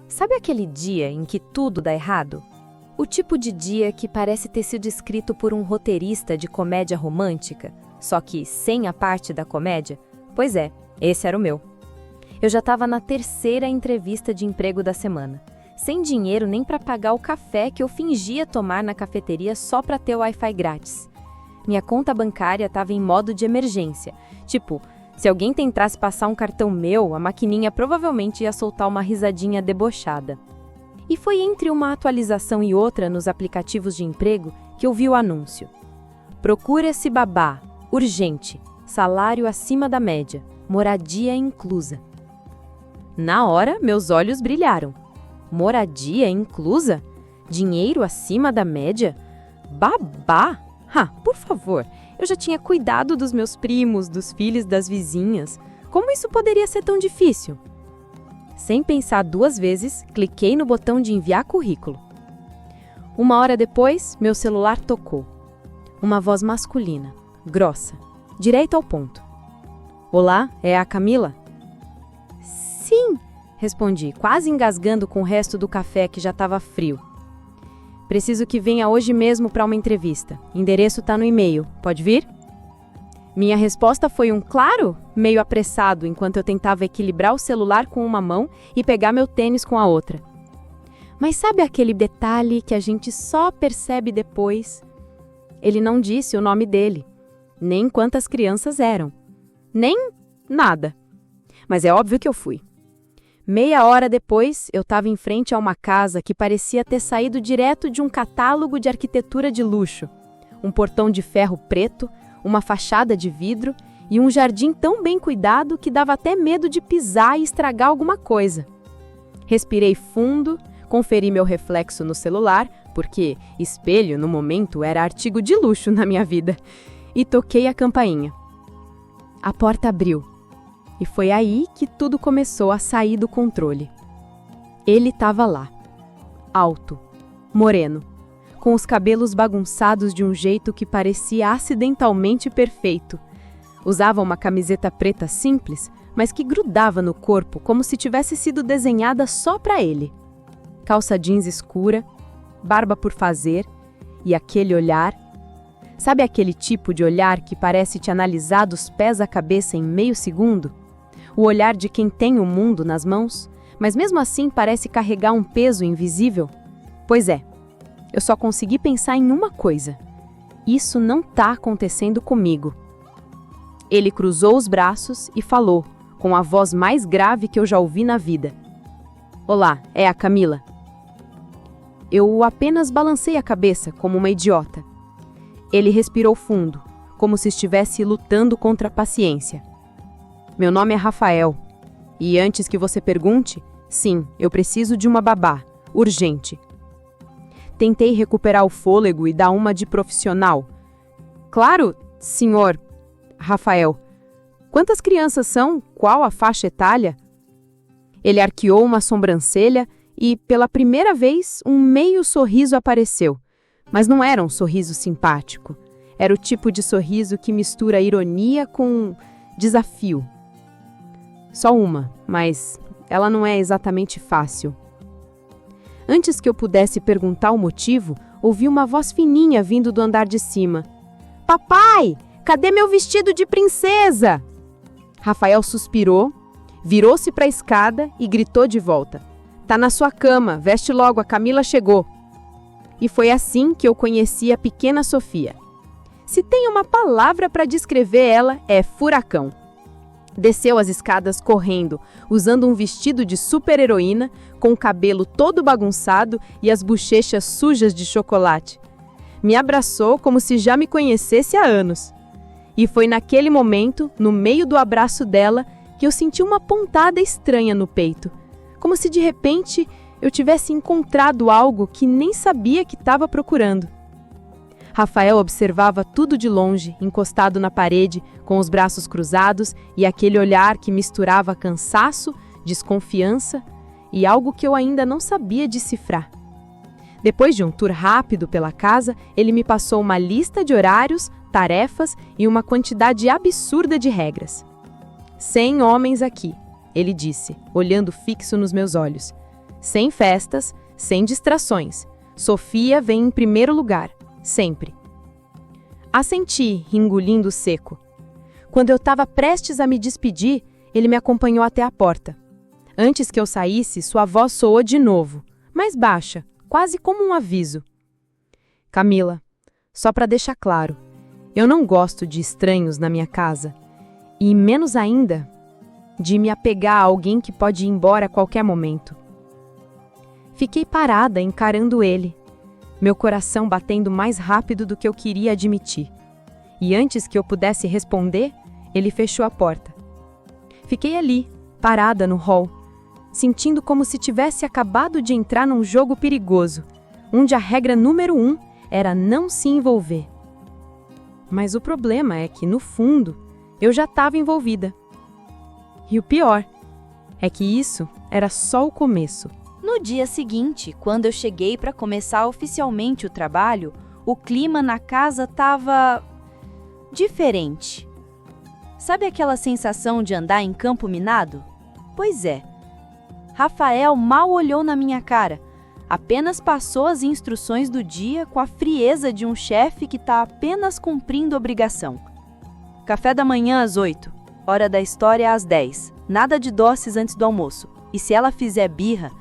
Sabe aquele dia em que tudo dá errado? O tipo de dia que parece ter sido escrito por um roteirista de comédia romântica, só que sem a parte da comédia? Pois é, esse era o meu. Eu já estava na terceira entrevista de emprego da semana, sem dinheiro nem para pagar o café que eu fingia tomar na cafeteria só para ter o Wi-Fi grátis. Minha conta bancária estava em modo de emergência, tipo, se alguém tentasse passar um cartão meu, a maquininha provavelmente ia soltar uma risadinha debochada. E foi entre uma atualização e outra nos aplicativos de emprego que eu vi o anúncio. Procura-se babá, urgente, salário acima da média, moradia inclusa. Na hora, meus olhos brilharam. Moradia inclusa? Dinheiro acima da média? Babá? Por favor, eu já tinha cuidado dos meus primos, dos filhos das vizinhas. Como isso poderia ser tão difícil? Sem pensar duas vezes, cliquei no botão de enviar currículo. 1 hora depois, meu celular tocou. Uma voz masculina, grossa, direto ao ponto. Olá, é a Camila? Sim, respondi, quase engasgando com o resto do café que já estava frio. Preciso que venha hoje mesmo para uma entrevista. Endereço está no e-mail. Pode vir? Minha resposta foi um claro, meio apressado, enquanto eu tentava equilibrar o celular com uma mão e pegar meu tênis com a outra. Mas sabe aquele detalhe que a gente só percebe depois? Ele não disse o nome dele, nem quantas crianças eram, nem nada. Mas é óbvio que eu fui. 1/2 hora depois, eu estava em frente a uma casa que parecia ter saído direto de um catálogo de arquitetura de luxo. Um portão de ferro preto, uma fachada de vidro e um jardim tão bem cuidado que dava até medo de pisar e estragar alguma coisa. Respirei fundo, conferi meu reflexo no celular, porque espelho, no momento, era artigo de luxo na minha vida, e toquei a campainha. A porta abriu. E foi aí que tudo começou a sair do controle. Ele estava lá, alto, moreno, com os cabelos bagunçados de um jeito que parecia acidentalmente perfeito. Usava uma camiseta preta simples, mas que grudava no corpo como se tivesse sido desenhada só para ele. Calça jeans escura, barba por fazer e aquele olhar. Sabe aquele tipo de olhar que parece te analisar dos pés à cabeça em meio segundo? O olhar de quem tem o mundo nas mãos, mas mesmo assim parece carregar um peso invisível? Pois é, eu só consegui pensar em uma coisa. Isso não está acontecendo comigo. Ele cruzou os braços e falou, com a voz mais grave que eu já ouvi na vida. Olá, é a Camila. Eu apenas balancei a cabeça como uma idiota. Ele respirou fundo, como se estivesse lutando contra a paciência. Meu nome é Rafael. E antes que você pergunte, sim, eu preciso de uma babá, urgente. Tentei recuperar o fôlego e dar uma de profissional. Claro, senhor Rafael. Quantas crianças são? Qual a faixa etária? Ele arqueou uma sobrancelha e, pela primeira vez, um meio sorriso apareceu. Mas não era um sorriso simpático. Era o tipo de sorriso que mistura ironia com desafio. Só uma, mas ela não é exatamente fácil. Antes que eu pudesse perguntar o motivo, ouvi uma voz fininha vindo do andar de cima. Papai, cadê meu vestido de princesa? Rafael suspirou, virou-se para a escada e gritou de volta. Tá na sua cama, veste logo, a Camila chegou. E foi assim que eu conheci a pequena Sofia. Se tem uma palavra para descrever ela, é furacão. Desceu as escadas correndo, usando um vestido de super-heroína, com o cabelo todo bagunçado e as bochechas sujas de chocolate. Me abraçou como se já me conhecesse há anos. E foi naquele momento, no meio do abraço dela, que eu senti uma pontada estranha no peito. Como se de repente eu tivesse encontrado algo que nem sabia que estava procurando. Rafael observava tudo de longe, encostado na parede, com os braços cruzados e aquele olhar que misturava cansaço, desconfiança e algo que eu ainda não sabia decifrar. Depois de um tour rápido pela casa, ele me passou uma lista de horários, tarefas e uma quantidade absurda de regras. 100 homens aqui, ele disse, olhando fixo nos meus olhos. Sem festas, sem distrações. Sofia vem em primeiro lugar, sempre. Assenti, engolindo seco. Quando eu estava prestes a me despedir, ele me acompanhou até a porta. Antes que eu saísse, sua voz soou de novo, mais baixa, quase como um aviso. Camila, só para deixar claro, eu não gosto de estranhos na minha casa. E menos ainda, de me apegar a alguém que pode ir embora a qualquer momento. Fiquei parada encarando ele, meu coração batendo mais rápido do que eu queria admitir. E antes que eu pudesse responder, ele fechou a porta. Fiquei ali, parada no hall, sentindo como se tivesse acabado de entrar num jogo perigoso, onde a regra número 1 era não se envolver. Mas o problema é que, no fundo, eu já estava envolvida. E o pior é que isso era só o começo. No dia seguinte, quando eu cheguei para começar oficialmente o trabalho, o clima na casa estava diferente. Sabe aquela sensação de andar em campo minado? Pois é. Rafael mal olhou na minha cara, apenas passou as instruções do dia com a frieza de um chefe que está apenas cumprindo obrigação. Café da manhã às 8, hora da história às 10, nada de doces antes do almoço. E se ela fizer birra...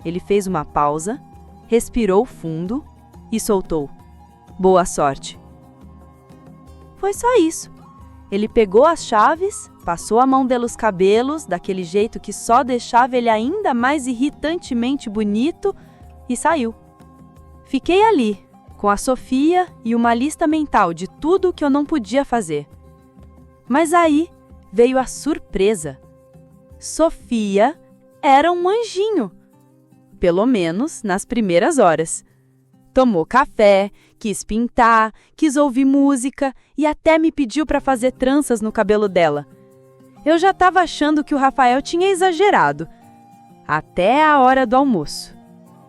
Ele fez uma pausa, respirou fundo e soltou. Boa sorte. Foi só isso. Ele pegou as chaves, passou a mão pelos cabelos, daquele jeito que só deixava ele ainda mais irritantemente bonito, e saiu. Fiquei ali, com a Sofia e uma lista mental de tudo o que eu não podia fazer. Mas aí veio a surpresa. Sofia era um anjinho. Pelo menos nas primeiras horas. Tomou café, quis pintar, quis ouvir música e até me pediu para fazer tranças no cabelo dela. Eu já estava achando que o Rafael tinha exagerado. Até a hora do almoço.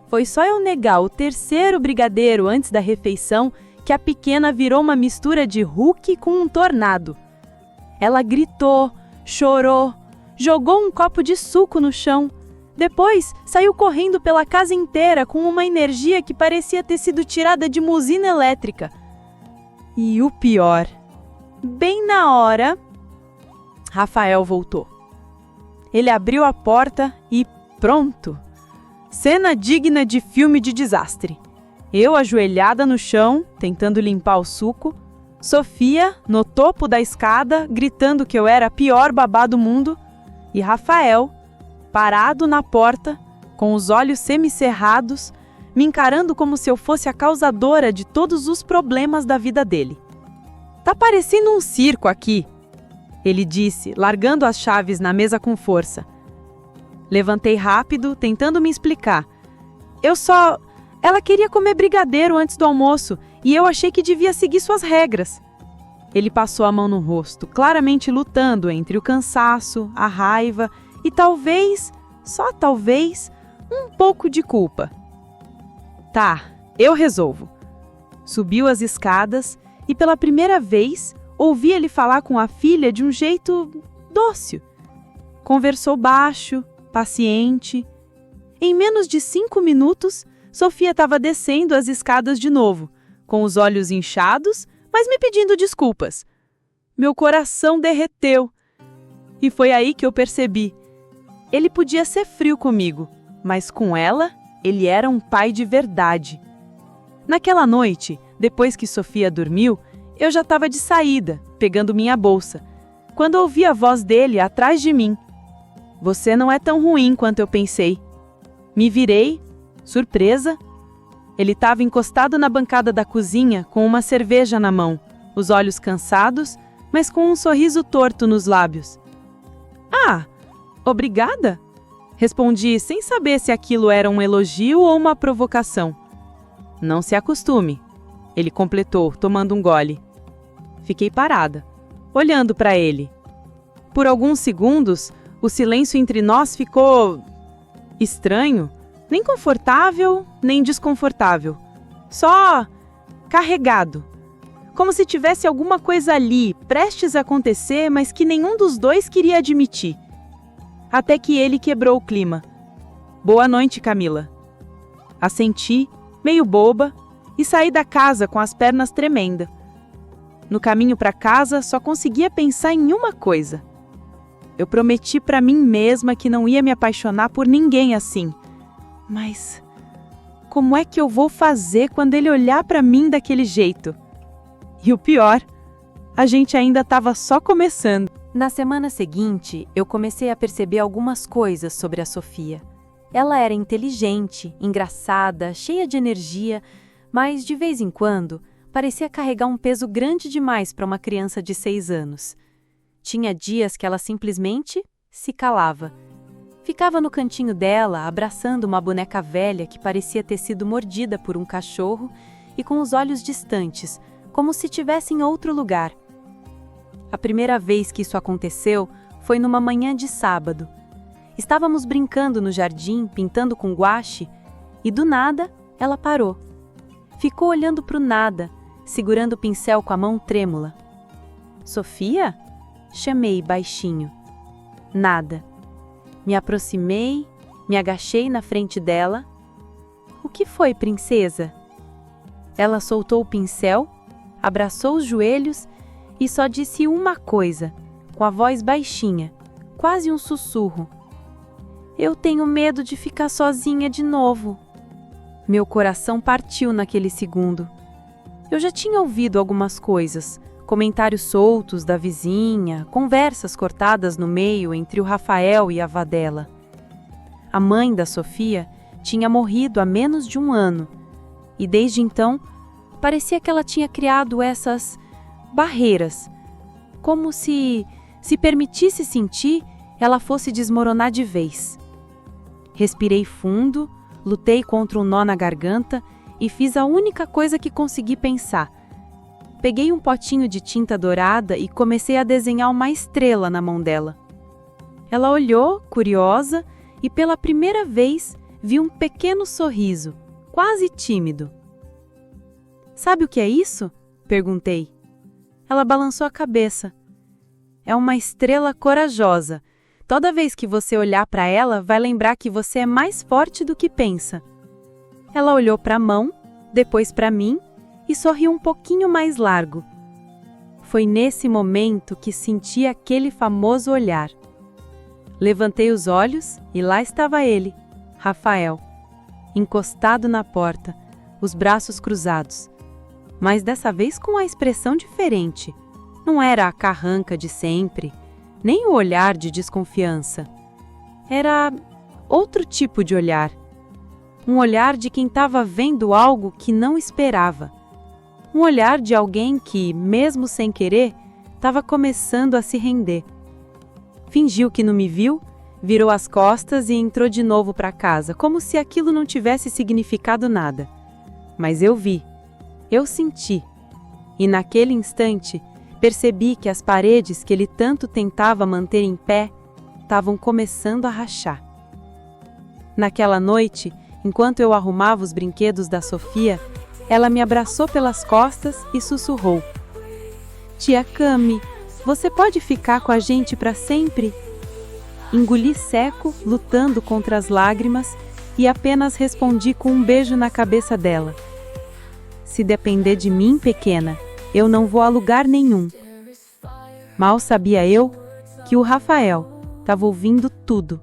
Foi só eu negar o terceiro brigadeiro antes da refeição que a pequena virou uma mistura de Hulk com um tornado. Ela gritou, chorou, jogou um copo de suco no chão. Depois, saiu correndo pela casa inteira com uma energia que parecia ter sido tirada de uma usina elétrica. E o pior, bem na hora, Rafael voltou. Ele abriu a porta e pronto! Cena digna de filme de desastre. Eu ajoelhada no chão, tentando limpar o suco, Sofia no topo da escada, gritando que eu era a pior babá do mundo, e Rafael parado na porta, com os olhos semicerrados, me encarando como se eu fosse a causadora de todos os problemas da vida dele. Tá parecendo um circo aqui, ele disse, largando as chaves na mesa com força. Levantei rápido, tentando me explicar. Ela queria comer brigadeiro antes do almoço e eu achei que devia seguir suas regras. Ele passou a mão no rosto, claramente lutando entre o cansaço, a raiva e talvez, só talvez, um pouco de culpa. Tá, eu resolvo. Subiu as escadas e pela primeira vez ouvi ele falar com a filha de um jeito dócil. Conversou baixo, paciente. Em menos de 5 minutos, Sofia estava descendo as escadas de novo, com os olhos inchados, mas me pedindo desculpas. Meu coração derreteu. E foi aí que eu percebi. Ele podia ser frio comigo, mas com ela, ele era um pai de verdade. Naquela noite, depois que Sofia dormiu, eu já estava de saída, pegando minha bolsa, quando ouvi a voz dele atrás de mim. Você não é tão ruim quanto eu pensei. Me virei, surpresa. Ele estava encostado na bancada da cozinha com uma cerveja na mão, os olhos cansados, mas com um sorriso torto nos lábios. Ah, obrigada? Respondi sem saber se aquilo era um elogio ou uma provocação. Não se acostume, ele completou, tomando um gole. Fiquei parada, olhando para ele. Por alguns segundos, o silêncio entre nós ficou estranho, nem confortável, nem desconfortável. Só carregado. Como se tivesse alguma coisa ali, prestes a acontecer, mas que nenhum dos dois queria admitir. Até que ele quebrou o clima. Boa noite, Camila. Assenti, meio boba, e saí da casa com as pernas tremendo. No caminho para casa, só conseguia pensar em uma coisa. Eu prometi para mim mesma que não ia me apaixonar por ninguém assim. Mas como é que eu vou fazer quando ele olhar para mim daquele jeito? E o pior, a gente ainda estava só começando. Na semana seguinte, eu comecei a perceber algumas coisas sobre a Sofia. Ela era inteligente, engraçada, cheia de energia, mas de vez em quando parecia carregar um peso grande demais para uma criança de 6 anos. Tinha dias que ela simplesmente se calava. Ficava no cantinho dela, abraçando uma boneca velha que parecia ter sido mordida por um cachorro e com os olhos distantes, como se estivesse em outro lugar. A primeira vez que isso aconteceu foi numa manhã de sábado. Estávamos brincando no jardim, pintando com guache, e do nada ela parou. Ficou olhando para o nada, segurando o pincel com a mão trêmula. Sofia? Chamei baixinho. Nada. Me aproximei, me agachei na frente dela. O que foi, princesa? Ela soltou o pincel, abraçou os joelhos e só disse uma coisa, com a voz baixinha, quase um sussurro. Eu tenho medo de ficar sozinha de novo. Meu coração partiu naquele segundo. Eu já tinha ouvido algumas coisas, comentários soltos da vizinha, conversas cortadas no meio entre o Rafael e a avó dela. A mãe da Sofia tinha morrido há menos de 1 ano, e desde então parecia que ela tinha criado essas barreiras, como se permitisse sentir, ela fosse desmoronar de vez. Respirei fundo, lutei contra um nó na garganta e fiz a única coisa que consegui pensar. Peguei um potinho de tinta dourada e comecei a desenhar uma estrela na mão dela. Ela olhou, curiosa, e pela primeira vez vi um pequeno sorriso, quase tímido. Sabe o que é isso? Perguntei. Ela balançou a cabeça. É uma estrela corajosa. Toda vez que você olhar para ela, vai lembrar que você é mais forte do que pensa. Ela olhou para a mão, depois para mim e sorriu um pouquinho mais largo. Foi nesse momento que senti aquele famoso olhar. Levantei os olhos e lá estava ele, Rafael, encostado na porta, os braços cruzados. Mas dessa vez com uma expressão diferente. Não era a carranca de sempre, nem o olhar de desconfiança. Era outro tipo de olhar. Um olhar de quem estava vendo algo que não esperava. Um olhar de alguém que, mesmo sem querer, estava começando a se render. Fingiu que não me viu, virou as costas e entrou de novo para casa, como se aquilo não tivesse significado nada. Mas eu vi. Eu senti, e naquele instante percebi que as paredes que ele tanto tentava manter em pé estavam começando a rachar. Naquela noite, enquanto eu arrumava os brinquedos da Sofia, ela me abraçou pelas costas e sussurrou: Tia Cami, você pode ficar com a gente para sempre? Engoli seco, lutando contra as lágrimas, e apenas respondi com um beijo na cabeça dela. Se depender de mim, pequena, eu não vou a lugar nenhum. Mal sabia eu que o Rafael estava ouvindo tudo,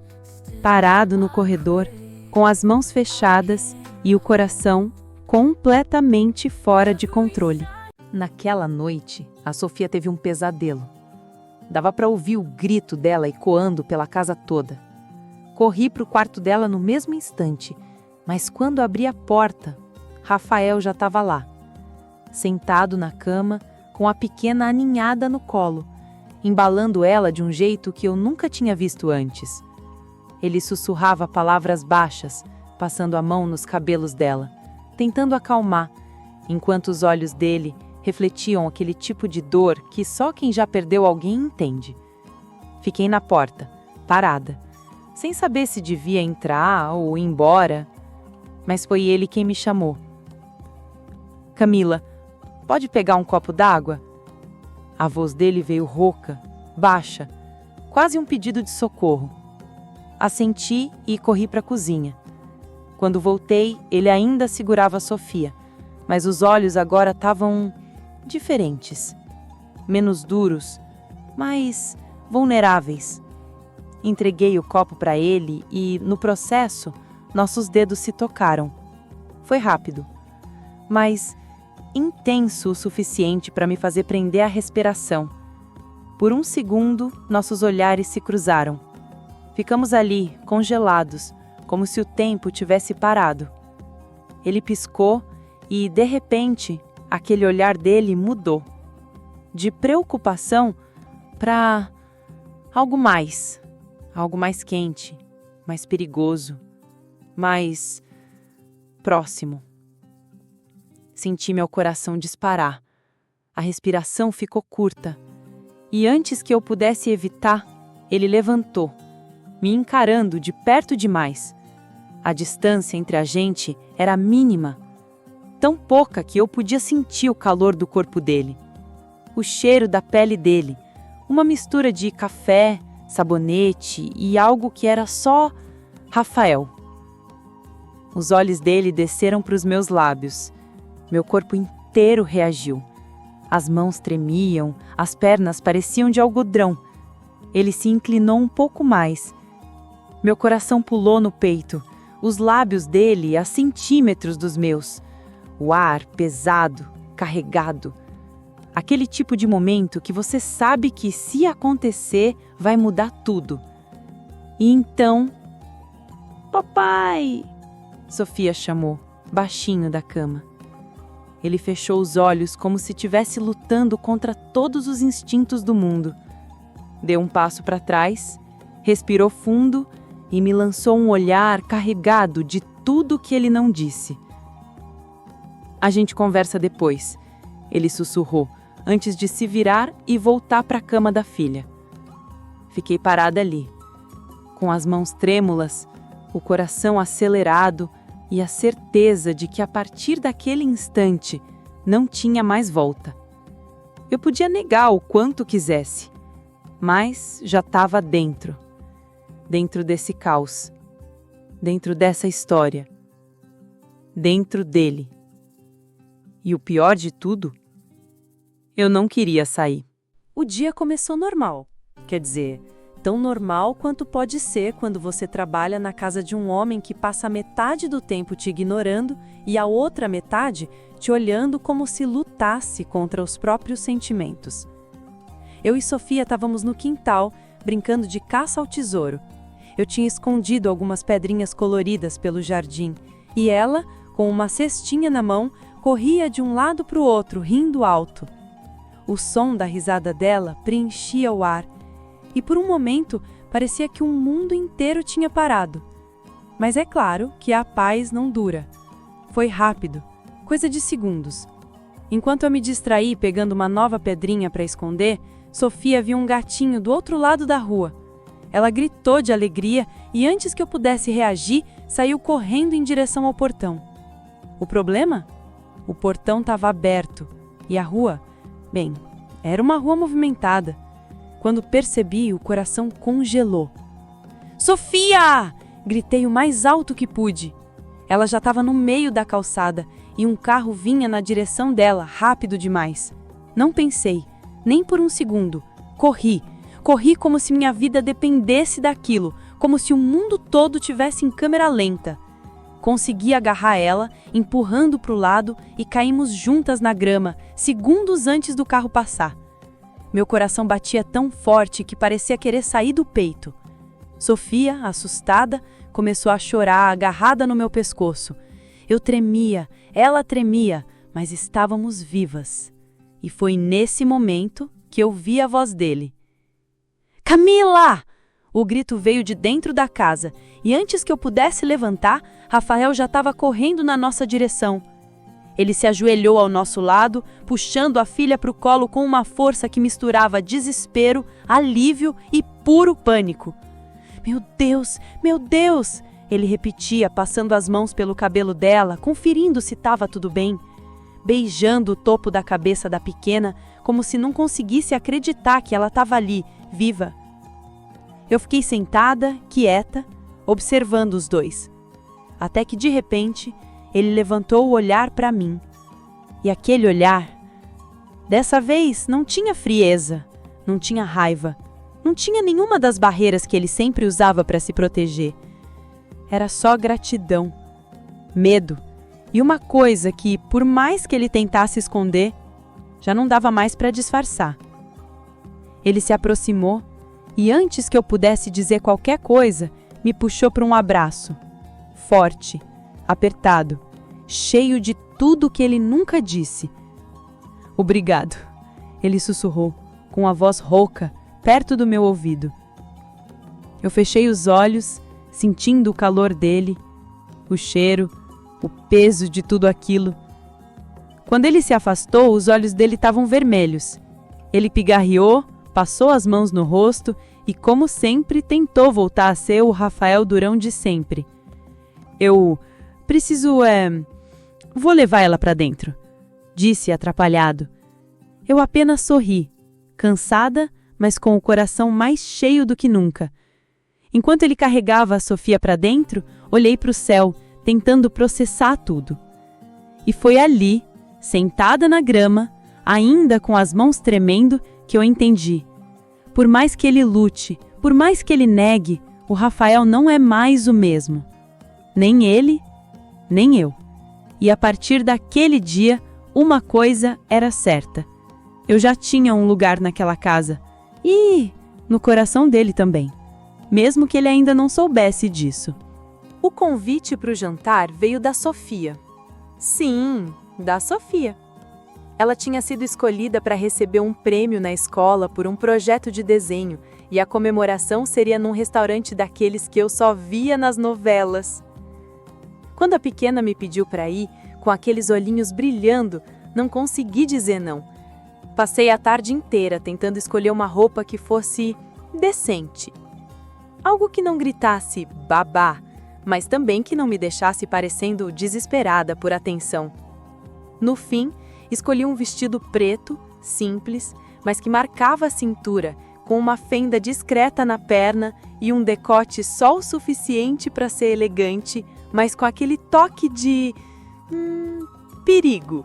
parado no corredor, com as mãos fechadas e o coração completamente fora de controle. Naquela noite, a Sofia teve um pesadelo. Dava para ouvir o grito dela ecoando pela casa toda. Corri para o quarto dela no mesmo instante, mas quando abri a porta, Rafael já estava lá, sentado na cama, com a pequena aninhada no colo, embalando ela de um jeito que eu nunca tinha visto antes. Ele sussurrava palavras baixas, passando a mão nos cabelos dela, tentando acalmar, enquanto os olhos dele refletiam aquele tipo de dor que só quem já perdeu alguém entende. Fiquei na porta, parada, sem saber se devia entrar ou ir embora, mas foi ele quem me chamou. Camila, pode pegar um copo d'água? A voz dele veio rouca, baixa, quase um pedido de socorro. assenti e corri para a cozinha. Quando voltei, ele ainda segurava a Sofia, mas os olhos agora estavam diferentes, menos duros, mais vulneráveis. Entreguei o copo para ele e, no processo, nossos dedos se tocaram. Foi rápido, mas intenso o suficiente para me fazer prender a respiração. Por um segundo, nossos olhares se cruzaram. Ficamos ali, congelados, como se o tempo tivesse parado. Ele piscou e, de repente, aquele olhar dele mudou. De preocupação para algo mais quente, mais perigoso, mais próximo. Senti meu coração disparar. A respiração ficou curta. E antes que eu pudesse evitar, ele levantou, me encarando de perto demais. A distância entre a gente era mínima, tão pouca que eu podia sentir o calor do corpo dele, o cheiro da pele dele, uma mistura de café, sabonete e algo que era só Rafael. Os olhos dele desceram para os meus lábios. Meu corpo inteiro reagiu. As mãos tremiam, as pernas pareciam de algodão. Ele se inclinou um pouco mais. Meu coração pulou no peito, os lábios dele a centímetros dos meus. O ar pesado, carregado. Aquele tipo de momento que você sabe que, se acontecer, vai mudar tudo. E então... "Papai!" Sofia chamou, baixinho da cama. Ele fechou os olhos como se estivesse lutando contra todos os instintos do mundo. Deu um passo para trás, respirou fundo e me lançou um olhar carregado de tudo que ele não disse. "A gente conversa depois", ele sussurrou, antes de se virar e voltar para a cama da filha. Fiquei parada ali, com as mãos trêmulas, o coração acelerado e a certeza de que a partir daquele instante não tinha mais volta. Eu podia negar o quanto quisesse, mas já estava dentro desse caos, dentro dessa história, dentro dele. E o pior de tudo, eu não queria sair. O dia começou normal, quer dizer, tão normal quanto pode ser quando você trabalha na casa de um homem que passa metade do tempo te ignorando e a outra metade te olhando como se lutasse contra os próprios sentimentos. Eu e Sofia estávamos no quintal, brincando de caça ao tesouro. Eu tinha escondido algumas pedrinhas coloridas pelo jardim e ela, com uma cestinha na mão, corria de um lado para o outro, rindo alto. O som da risada dela preenchia o ar e por um momento parecia que o mundo inteiro tinha parado. Mas é claro que a paz não dura. Foi rápido, coisa de segundos. Enquanto eu me distraí pegando uma nova pedrinha para esconder, Sofia viu um gatinho do outro lado da rua. Ela gritou de alegria e antes que eu pudesse reagir, saiu correndo em direção ao portão. O problema? O portão estava aberto e a rua, bem, era uma rua movimentada. Quando percebi, o coração congelou. "Sofia!" Gritei o mais alto que pude. Ela já estava no meio da calçada e um carro vinha na direção dela, rápido demais. Não pensei, nem por um segundo. Corri como se minha vida dependesse daquilo, como se o mundo todo tivesse em câmera lenta. Consegui agarrar ela, empurrando para o lado e caímos juntas na grama, segundos antes do carro passar. Meu coração batia tão forte que parecia querer sair do peito. Sofia, assustada, começou a chorar, agarrada no meu pescoço. Eu tremia, ela tremia, mas estávamos vivas. E foi nesse momento que eu vi a voz dele. "Camila!" O grito veio de dentro da casa, e antes que eu pudesse levantar, Rafael já estava correndo na nossa direção. Ele se ajoelhou ao nosso lado, puxando a filha para o colo com uma força que misturava desespero, alívio e puro pânico. Meu Deus! Meu Deus!" Ele repetia, passando as mãos pelo cabelo dela, conferindo se estava tudo bem. Beijando o topo da cabeça da pequena, como se não conseguisse acreditar que ela estava ali, viva. Eu fiquei sentada, quieta, observando os dois. Até que, de repente, ele levantou o olhar para mim. E aquele olhar, dessa vez, não tinha frieza, não tinha raiva, não tinha nenhuma das barreiras que ele sempre usava para se proteger. Era só gratidão, medo e uma coisa que, por mais que ele tentasse esconder, já não dava mais para disfarçar. Ele se aproximou e, antes que eu pudesse dizer qualquer coisa, me puxou para um abraço. Forte, apertado, cheio de tudo que ele nunca disse. Obrigado, ele sussurrou, com a voz rouca, perto do meu ouvido. Eu fechei os olhos, sentindo o calor dele, o cheiro, o peso de tudo aquilo. Quando ele se afastou, os olhos dele estavam vermelhos. Ele pigarreou, passou as mãos no rosto e, como sempre, tentou voltar a ser o Rafael Durão de sempre. Eu preciso, vou levar ela para dentro, disse atrapalhado. Eu apenas sorri, cansada, mas com o coração mais cheio do que nunca. Enquanto ele carregava a Sofia para dentro, olhei para o céu, tentando processar tudo. E foi ali, sentada na grama, ainda com as mãos tremendo, que eu entendi. Por mais que ele lute, por mais que ele negue, o Rafael não é mais o mesmo. Nem ele, nem eu. E a partir daquele dia, uma coisa era certa. Eu já tinha um lugar naquela casa. E no coração dele também. Mesmo que ele ainda não soubesse disso. O convite para o jantar veio da Sofia. Sim, da Sofia. Ela tinha sido escolhida para receber um prêmio na escola por um projeto de desenho, e a comemoração seria num restaurante daqueles que eu só via nas novelas. Quando a pequena me pediu para ir, com aqueles olhinhos brilhando, não consegui dizer não. Passei a tarde inteira tentando escolher uma roupa que fosse decente. Algo que não gritasse babá, mas também que não me deixasse parecendo desesperada por atenção. No fim, escolhi um vestido preto, simples, mas que marcava a cintura, com uma fenda discreta na perna e um decote só o suficiente para ser elegante, mas com aquele toque de perigo.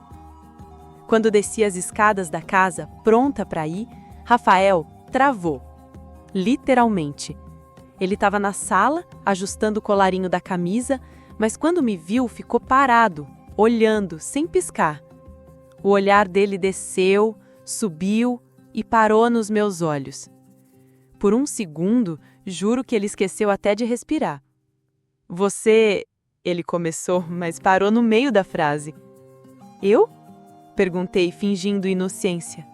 Quando desci as escadas da casa, pronta para ir, Rafael travou. Literalmente. Ele estava na sala, ajustando o colarinho da camisa, mas quando me viu, ficou parado, olhando, sem piscar. O olhar dele desceu, subiu e parou nos meus olhos. Por um segundo, juro que ele esqueceu até de respirar. Você... Ele começou, mas parou no meio da frase. Eu? Perguntei, fingindo inocência.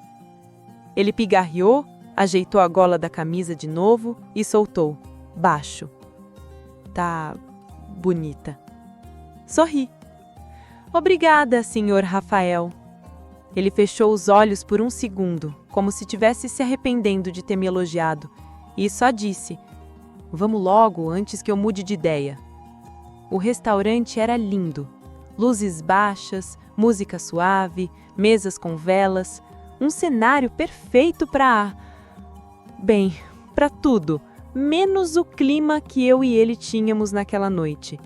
Ele pigarreou, ajeitou a gola da camisa de novo e soltou, baixo. Tá bonita. Sorri. Obrigada, senhor Rafael. Ele fechou os olhos por um segundo, como se estivesse se arrependendo de ter me elogiado, e só disse: vamos logo antes que eu mude de ideia. O restaurante era lindo. Luzes baixas, música suave, mesas com velas, um cenário perfeito para tudo, menos o clima que eu e ele tínhamos naquela noite.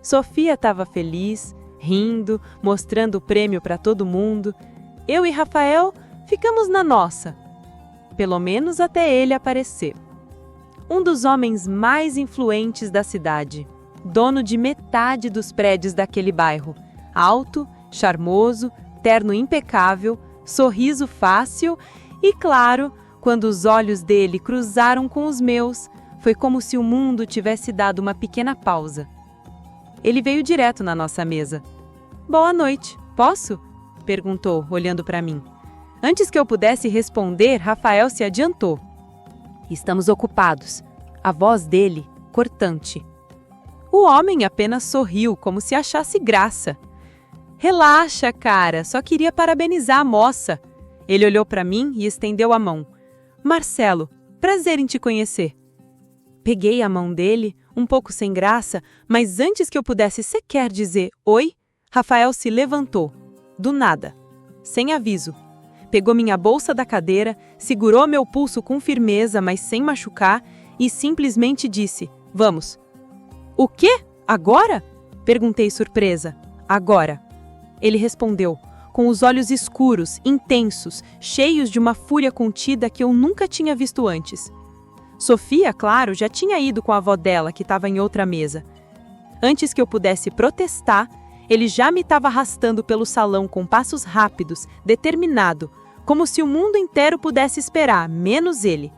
Sofia estava feliz, rindo, mostrando o prêmio para todo mundo. Eu e Rafael ficamos na nossa, pelo menos até ele aparecer. Um dos homens mais influentes da cidade, dono de metade dos prédios daquele bairro, alto, charmoso, terno impecável, sorriso fácil e, claro, quando os olhos dele cruzaram com os meus, foi como se o mundo tivesse dado uma pequena pausa. Ele veio direto na nossa mesa. Boa noite, posso? Perguntou, olhando para mim. Antes que eu pudesse responder, Rafael se adiantou. Estamos ocupados. A voz dele, cortante. O homem apenas sorriu, como se achasse graça. Relaxa, cara, só queria parabenizar a moça. Ele olhou para mim e estendeu a mão. Marcelo, prazer em te conhecer. Peguei a mão dele, um pouco sem graça, mas antes que eu pudesse sequer dizer oi, Rafael se levantou, do nada, sem aviso. Pegou minha bolsa da cadeira, segurou meu pulso com firmeza, mas sem machucar, e simplesmente disse: "Vamos." "O quê? Agora?" Perguntei surpresa. "Agora." Ele respondeu, com os olhos escuros, intensos, cheios de uma fúria contida que eu nunca tinha visto antes. Sofia, claro, já tinha ido com a avó dela, que estava em outra mesa. Antes que eu pudesse protestar, ele já me estava arrastando pelo salão com passos rápidos, determinado, como se o mundo inteiro pudesse esperar, menos ele.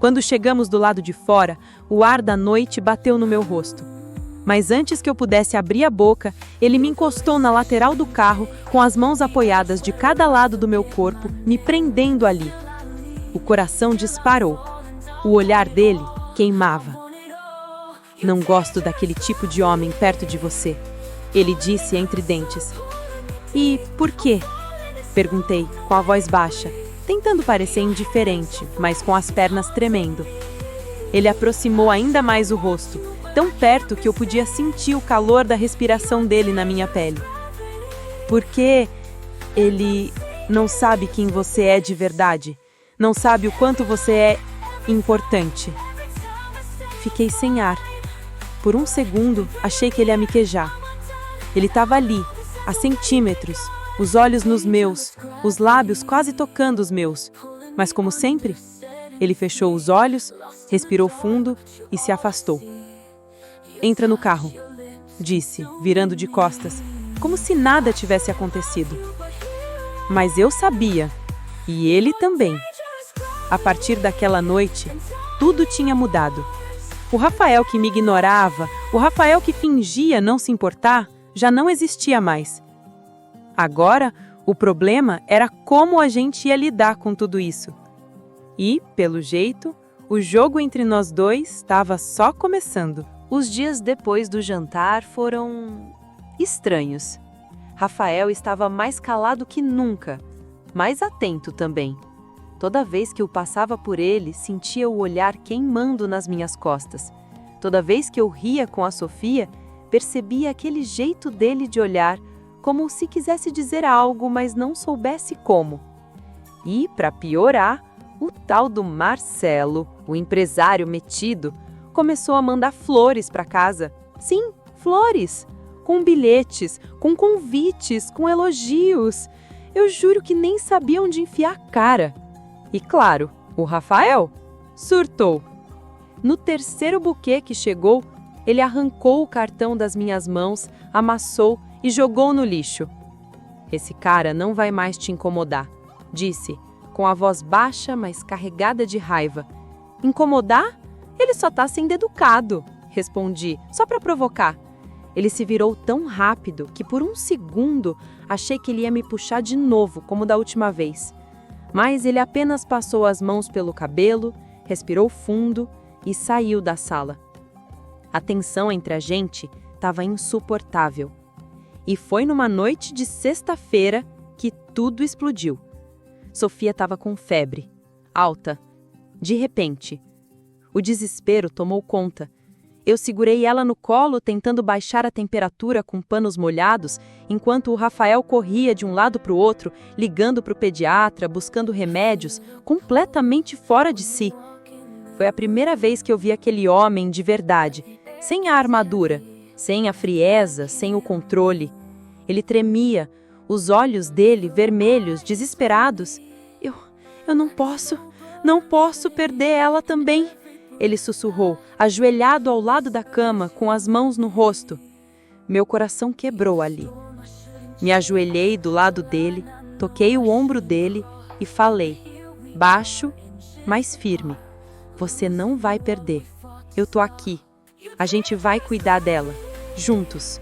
Quando chegamos do lado de fora, o ar da noite bateu no meu rosto. Mas antes que eu pudesse abrir a boca, ele me encostou na lateral do carro, com as mãos apoiadas de cada lado do meu corpo, me prendendo ali. O coração disparou. O olhar dele queimava. "Não gosto daquele tipo de homem perto de você", ele disse entre dentes. "E por quê?" perguntei, com a voz baixa, tentando parecer indiferente, mas com as pernas tremendo. Ele aproximou ainda mais o rosto, tão perto que eu podia sentir o calor da respiração dele na minha pele. "Porque ele não sabe quem você é de verdade, não sabe o quanto você é importante." Fiquei sem ar. Por um segundo, achei que ele ia me queijar. Ele estava ali, a centímetros, os olhos nos meus, os lábios quase tocando os meus. Mas como sempre, ele fechou os olhos, respirou fundo e se afastou. "Entra no carro", disse, virando de costas, como se nada tivesse acontecido. Mas eu sabia, e ele também. A partir daquela noite, tudo tinha mudado. O Rafael que me ignorava, o Rafael que fingia não se importar, já não existia mais. Agora, o problema era como a gente ia lidar com tudo isso. E, pelo jeito, o jogo entre nós dois estava só começando. Os dias depois do jantar foram estranhos. Rafael estava mais calado que nunca, mais atento também. Toda vez que eu passava por ele, sentia o olhar queimando nas minhas costas. Toda vez que eu ria com a Sofia, percebia aquele jeito dele de olhar, como se quisesse dizer algo, mas não soubesse como. E, para piorar, o tal do Marcelo, o empresário metido, começou a mandar flores para casa. Sim, flores! Com bilhetes, com convites, com elogios. Eu juro que nem sabia onde enfiar a cara. E claro, o Rafael surtou. No terceiro buquê que chegou, ele arrancou o cartão das minhas mãos, amassou e jogou no lixo. "Esse cara não vai mais te incomodar", disse, com a voz baixa, mas carregada de raiva. "Incomodar? Ele só tá sendo educado", respondi, só para provocar. Ele se virou tão rápido que por um segundo achei que ele ia me puxar de novo, como da última vez. Mas ele apenas passou as mãos pelo cabelo, respirou fundo e saiu da sala. A tensão entre a gente estava insuportável. E foi numa noite de sexta-feira que tudo explodiu. Sofia estava com febre, alta, de repente. O desespero tomou conta. Eu segurei ela no colo, tentando baixar a temperatura com panos molhados, enquanto o Rafael corria de um lado para o outro, ligando para o pediatra, buscando remédios, completamente fora de si. Foi a primeira vez que eu vi aquele homem de verdade, sem a armadura, sem a frieza, sem o controle. Ele tremia, os olhos dele vermelhos, desesperados. Eu não posso perder ela também. Ele sussurrou, ajoelhado ao lado da cama, com as mãos no rosto. Meu coração quebrou ali. Me ajoelhei do lado dele, toquei o ombro dele e falei, baixo, mas firme. "Você não vai perder. Eu tô aqui. A gente vai cuidar dela, juntos."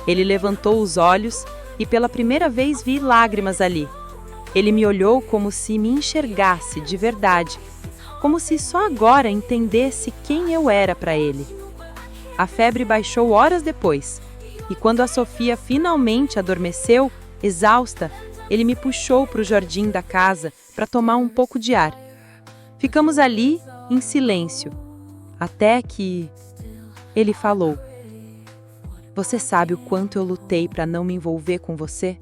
Ele levantou os olhos e pela primeira vez vi lágrimas ali. Ele me olhou como se me enxergasse de verdade, como se só agora entendesse quem eu era para ele. A febre baixou horas depois, e quando a Sofia finalmente adormeceu, exausta, ele me puxou para o jardim da casa para tomar um pouco de ar. Ficamos ali, em silêncio, até que ele falou: "Você sabe o quanto eu lutei para não me envolver com você?"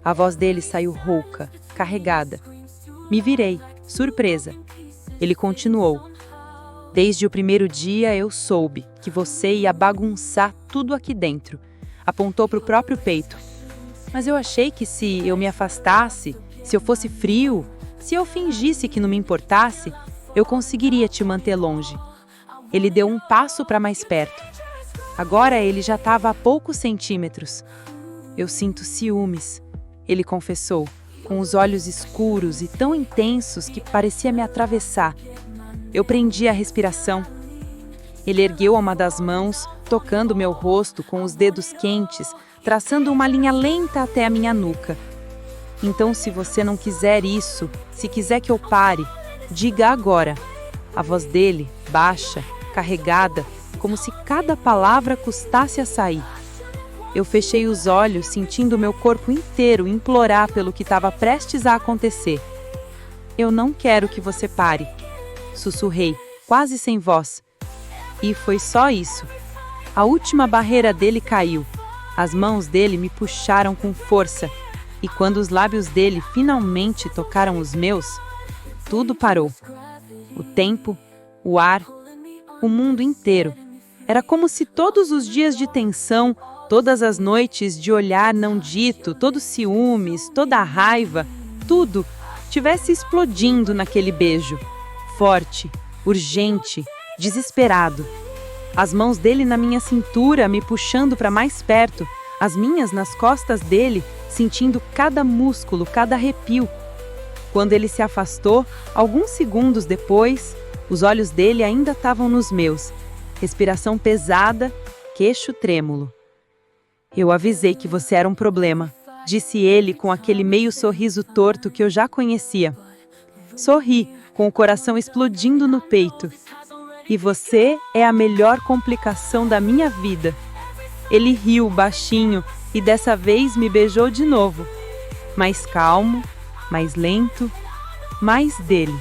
A voz dele saiu rouca, carregada. Me virei, surpresa. Ele continuou: Desde o primeiro dia eu soube que você ia bagunçar tudo aqui dentro. Apontou para o próprio peito. Mas eu achei que se eu me afastasse, se eu fosse frio, se eu fingisse que não me importasse, eu conseguiria te manter longe. Ele deu um passo para mais perto. Agora ele já estava a poucos centímetros. Eu sinto ciúmes, ele confessou, com os olhos escuros e tão intensos que parecia me atravessar. Eu prendi a respiração. Ele ergueu uma das mãos, tocando meu rosto com os dedos quentes, traçando uma linha lenta até a minha nuca. Então, se você não quiser isso, se quiser que eu pare, diga agora. A voz dele, baixa, carregada, como se cada palavra custasse a sair. Eu fechei os olhos, sentindo meu corpo inteiro implorar pelo que estava prestes a acontecer. Eu não quero que você pare. Sussurrei, quase sem voz. E foi só isso. A última barreira dele caiu. As mãos dele me puxaram com força. E quando os lábios dele finalmente tocaram os meus, tudo parou. O tempo, o ar, o mundo inteiro. Era como se todos os dias de tensão, todas as noites de olhar não dito, todos ciúmes, toda a raiva, tudo tivesse explodindo naquele beijo. Forte, urgente, desesperado. As mãos dele na minha cintura, me puxando para mais perto, as minhas nas costas dele, sentindo cada músculo, cada arrepio. Quando ele se afastou, alguns segundos depois, os olhos dele ainda estavam nos meus. Respiração pesada, queixo trêmulo. Eu avisei que você era um problema, disse ele com aquele meio sorriso torto que eu já conhecia. Sorri, com o coração explodindo no peito. E você é a melhor complicação da minha vida. Ele riu baixinho e dessa vez me beijou de novo. Mais calmo, mais lento, mais dele.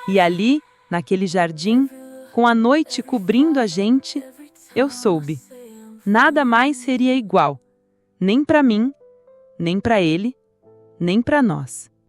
E ali, naquele jardim, com a noite cobrindo a gente, eu soube. Nada mais seria igual. Nem para mim, nem para ele, nem para nós.